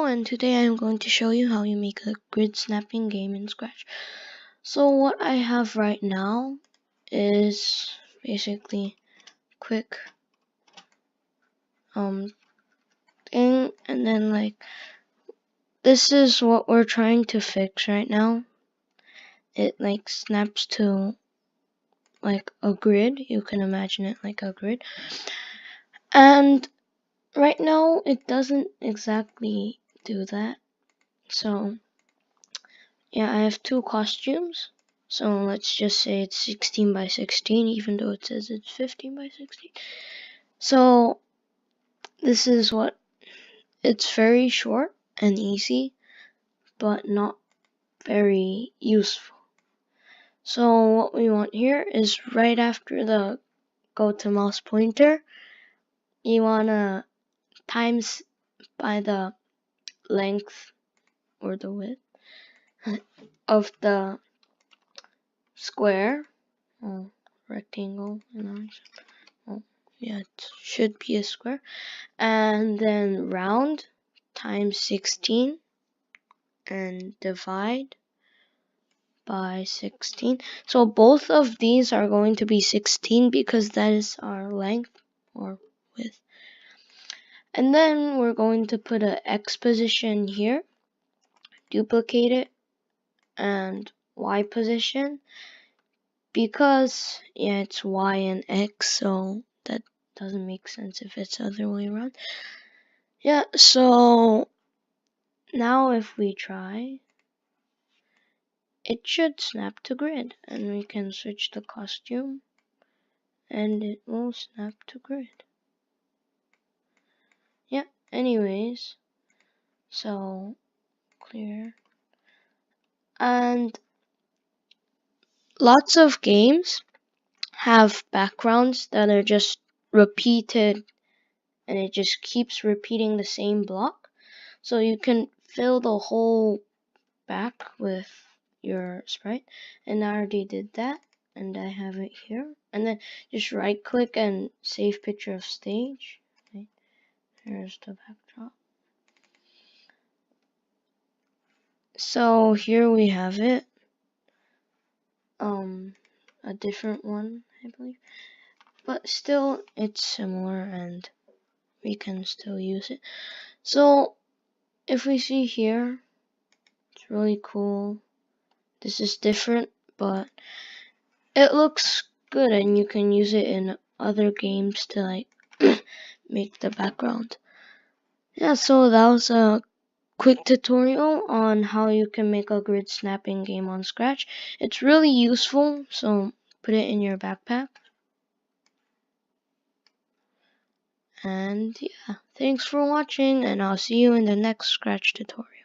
and today I'm going to show you how you make a grid snapping game in Scratch. So what I have right now is basically quick thing, and then like this is what we're trying to fix right now. It like snaps to like a grid. You can imagine it like a grid, and right now it doesn't exactly do that. So yeah, I have two costumes. So let's just say it's 16 by 16, even though it says it's 15 by 16. So this is what, it's very short and easy, but not very useful. So what we want here is right after the go to mouse pointer, you want to times by the length or the width of the square, rectangle, yeah, it should be a square, and then round times 16 and divide by 16. So both of these are going to be 16 because that is our length or width. And then we're going to put an X position here, duplicate it, and Y position, because yeah, it's Y and X, so that doesn't make sense if it's the other way around. Yeah, so now if we try, it should snap to grid, and we can switch the costume and it will snap to grid. Yeah, anyways, so clear. And lots of games have backgrounds that are just repeated, and it just keeps repeating the same block. So you can fill the whole back with your sprite, and I already did that, and I have it here. And then just right click and save picture of stage. Okay. Here's the backdrop. So here we have it, a different one, I believe, but still it's similar and we can still use it. So if we see here, it's really cool. This is different, but it looks good, and you can use it in other games to like make the background. Yeah, so that was a quick tutorial on how you can make a grid snapping game on Scratch. It's really useful, so put it in your backpack. And yeah, thanks for watching, and I'll see you in the next Scratch tutorial.